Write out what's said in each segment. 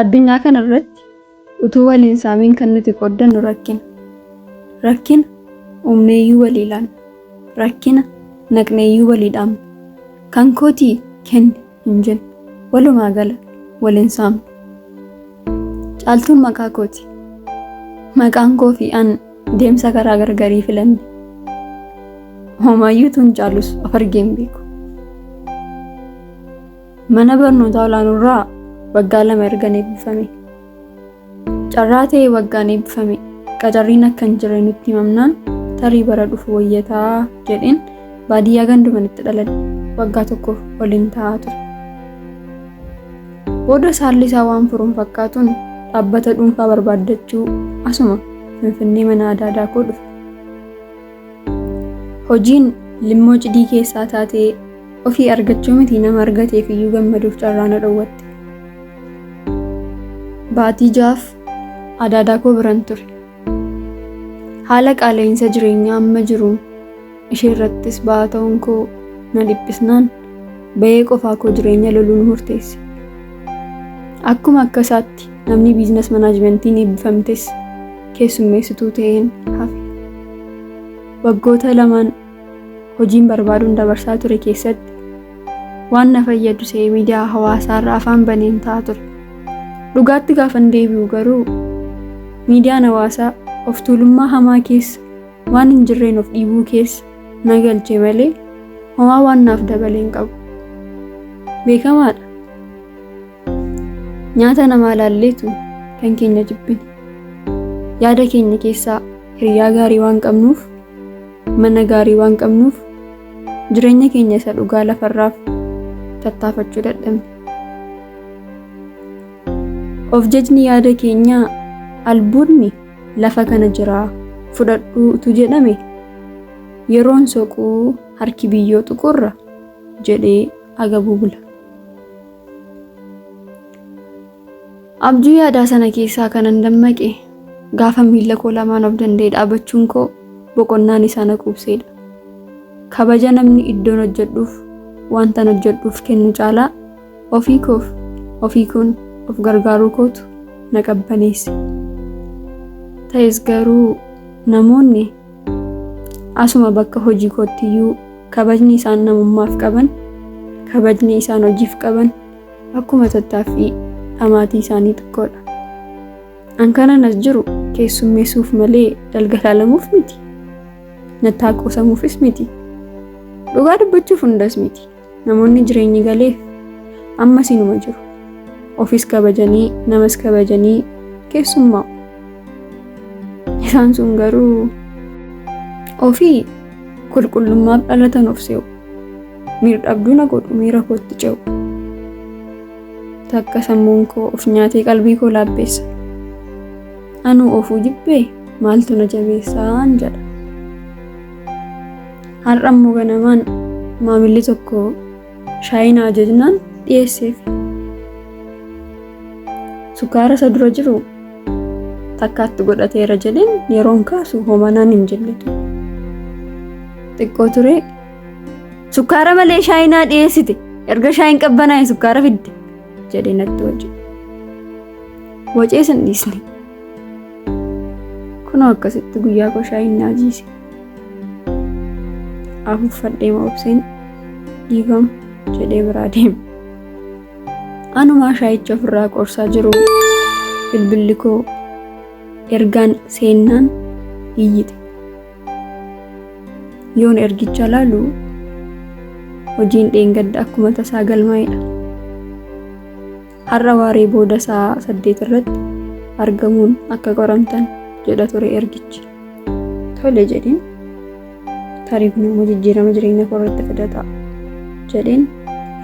Addunyaa kana irratti utuu waliin saamiin kan nuti qooddannu rakkina uumneeyyuu walii laanna, rakkina naqneeyyuu walii dhaamna, kan kootii kenni hin jennu, walumaa gala waliin saamna. Caaltuun maqaa kooti, maqaan koo fi an deemsa karaa gargarii filanne, homaayyuu tun caalus of argeen beeku. Mana barnootaa olaanoorraa waggaa 2 ergan eebbifame, carraa ta'ee waggaan eebbifame qacarriin akka hin jirre nutti himamnaan tarii bara dhufu wayyataa jedheen baadiyyaa gandumanitti dhaladhe waggaa 1 waliin taa'aa ture. Booda saalli isaa waan furuun fakkaatuun dhaabbata dhuunfaa barbaaddachuu asuma Finfinnee mana adaadaa koo dhufe. Hojiin limmoo cidii keessaa taatee ofii argachuu miti nama argateef iyyuu gammaduuf carraa na dhowwatte. Baatii 6 adaadaa koo biran ture. Haala qaala'insa jireenyaa amma jiruun ishee irrattis ba'aa ta'uun koo na dhiphisnaan ba'ee qofaa koo jireenya loluun murteesse. Akkuma akkasaatti namni biizines manaajimentiin eebbifamtes keessummeessituu ta'een hafe. Waggoota 2 hojiin barbaaduun dabarsaa ture keessatti waan na fayyadu se'ee miidiyaa hawaasaarraa afaan baneen ta'a ture. Dhugaatti gaafan deebi'u garuu miidiyaan hawaasaa of tuulummaa hamaa keessa waan hin jirreen of dhiibuu keessa na galche malee homaa waan naaf dabalee hin qabu. Beekamaadha. Nyaata namaa laalleetu kan keenya jibbine. Yaada keenya keessaa hiriyaa gaarii waan qabnuuf, mana gaarii waan qabnuuf, jireenya keenya isa dhugaa lafarraaf tattaafachuu dadhabne. Of jajni yaada keenyaa albuudni lafa kana jiraa fudhadhuutu jedhame yeroon soquu harki biyyoo xuqurra jedhee agabuu bula. Abjuu yaadaa sana keessaa kanan dammaqe gaafa miila koo lamaan of danda'ee dhaabachuun koo boqonnaan isaa na quubseedha. Kabaja namni iddoon hojjedhuuf wanta hojjedhuuf kennu caalaa ofii kun of gargaaruu kootu na qabbaneesse. Ta'es garuu namoonni asuma bakka hojii kootiyyuu kabajni isaan namummaaf qaban, kabajni isaan hojiif qaban akkuma tattaaffii dhamaatii isaanii xiqqoodha. An kanan as jiru keessummeessuuf malee dalgalaalamuuf miti. Nattaa qoosamuufis miti. Dhugaa dubbachuuf hundas miti. Namoonni jireenyi galeef ammas inuma jiru. Ofis kabajanii, namas kabajanii keessummaa'u. Isaan sun garuu ofii qulqullummaaf dhalatan of se'u. Miidhabduu na godhu miira kootti ce'u. Takka sammuun koo of nyaatee qalbii koo laabbeessa. Anuu ofuu jibbee maaltu na jabeessaan jedha. Har'a immoo ganamaan maamilli tokko shaayii na ajajnaan dhiyeesseef. Sukkaara isa dura jiru takkaatti godhateera jedheen yeroon kaasu homanaan hin jelletu. Xiqqoo ture sukkaara malee shaayii naa dhiyeessite erga shaayiin qabbanaa'e sukkaara fidde jedhee natti wajji. Wacee san dhiisne. Kunoo akkasitti guyyaa koo shaayiin naa jiise. Afuuffadhee obseen dhiigamu jedhee biraa deeme. Anumaa shaayicha ofirraa qorsaa jiru bilbilli koo ergaan seennaan iyyite. Yoon ergicha laalu hojiin dheengadda akkuma tasaa galmaa'edha. Har'a waaree booda sa'a 8 irratti argamuun akka qoramtan jedha ture ergichi. Tole jedheen tarii kun immoo jijjiirama jireenya koo irratti fidata jedheen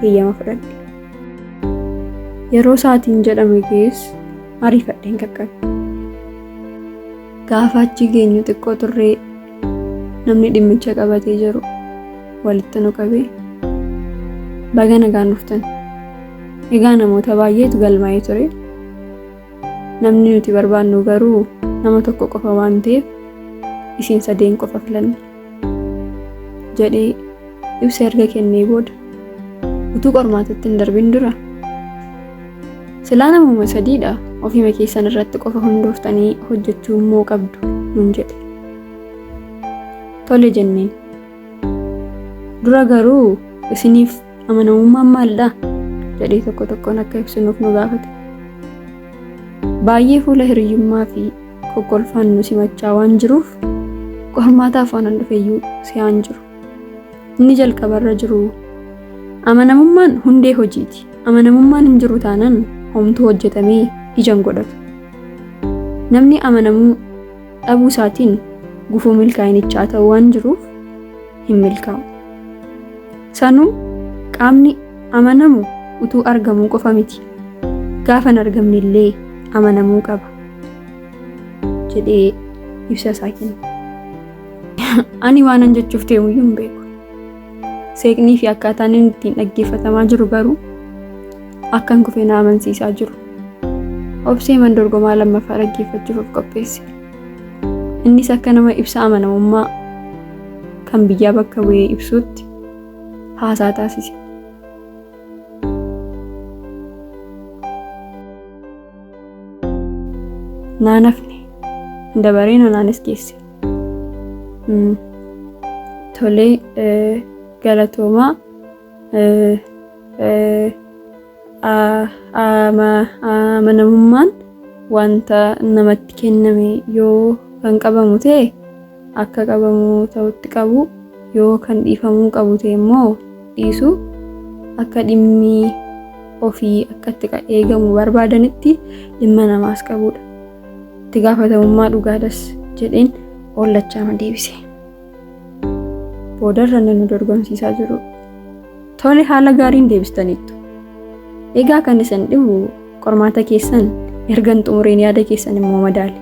heeyyama fudhadhe. Yeroo sa'aatiin jedhame keessa ariifadheen qaqqabe. Gaafa achi geenyu xiqqoo turree namni dhimmicha qabatee jiru walitti nu qabee baga nagaan dhuftan. Egaa namoota baay'eetu galmaa'ee ture. Namni nuti barbaannu garuu nama tokko qofa waan ta'eef isin sadeen qofa filanne jedhee ibsa erga kennee booda utuu qormaatatti hin darbin dura silaa namuma sadiidha ofima keessan irratti qofa hundooftanii hojjechuu immoo qabdu nun jedhe. Tole jenneen. Dura garuu isiniif amanamummaan maalidha jedhee tokko tokkoon akka ibsinuuf nu gaafate. Baay'ee fuula hiriyyummaa fi kokkolfaan nu simachaa waan jiruuf qormaataaf waan dhufeeyyuu si'aan jiru. Inni jalqabarra jiru amanamummaan hundee hojiiti. Amanamummaan hin jiru taanaan homtuu hojjetamee ijaan godhatu. Namni amanamuu dhabuu isaatiin gufuu milkaa'inichaa ta'uu waan jiruuf hin milkaa'u. Sanuu qaamni amanamu utuu argamuu qofa miti. Gaafa hin argamne illee amanamuu qaba jedhee ibsa isaa kenne. Ani waanan jechuuf deemuyyuu hin beeku. Seeqnii fi akkaataan inni ittiin dhaggeeffatamaa jiru garuu akkan kufee na amansiisaa jiru. Obsee mandorgomaa lammaffaa dhaggeeffachuuf qopheesse. Innis akka nama ibsa amanamummaa kan biyyaa bakka bu'ee ibsuutti haasaa taasise. Naanafne dabaree naanis geesse. Tolee galatoomaa amanamummaan wanta namatti kenname yoo kan qabamu ta'e akka qabamu ta'utti qabu, yoo kan dhiifamuu qabu ta'e immoo dhiisu, akka dhimmi ofii akka itti eegamu barbaadanitti dhimma namaas qabudha. Itti gaafatamummaa dhugaadhas jedheen ollachaa deebise. Boodarra nu dorgomsiisaa jiru. Tole haala gaariin deebistaniittu. Egaa kan isin dhibu qormaata keessan ergan xumureen yaada keessan immoo madaali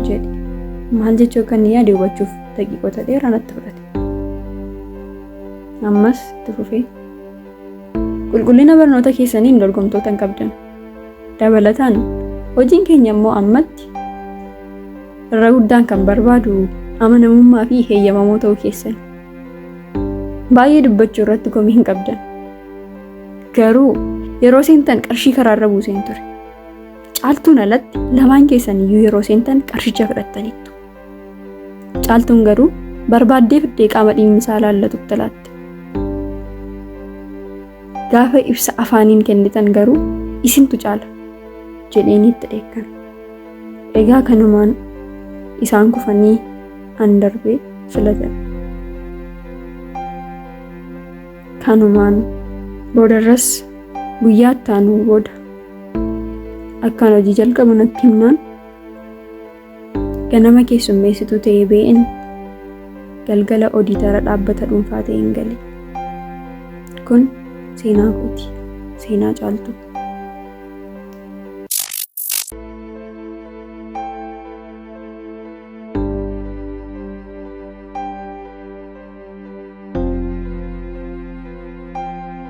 jedhe. Maal jechuu kan yaade hubachuuf daqiiqota dheeraa natti fudhate. Ammas itti fufee qulqullina barnoota keessaniin dorgomtoota hin qabdan. Dabalataan hojiin keenya immoo ammatti irra guddaan kan barbaadu amanamummaa fi heeyyamamoo ta'uu keessan. Baay'ee dubbachuu irratti komii hin qabdan. Garuu yeroo seentan qarshii karaarra buuseen ture. Caaltuun alatti lamaan keessan iyyuu yeroo seentan qarshicha fudhattaniittu. Caaltuun garuu barbaaddee fiddee qaama dhimmisaa laallatutti laatte. Gaafa ibsa afaaniin kennitan garuu isintu caala jedheen itti dheekkan. Egaa kanumaan isaan kufanii an darbee filatan. Kanumaan boodarras guyyaa itti aanuu booda akkaan hojii jalqabu natti himnaan ganama keessummeessituu ta'ee ba'een galgala odiitara dhaabbata dhuunfaa ta'een gale. Kun seenaa kooti, seenaa Caaltuu.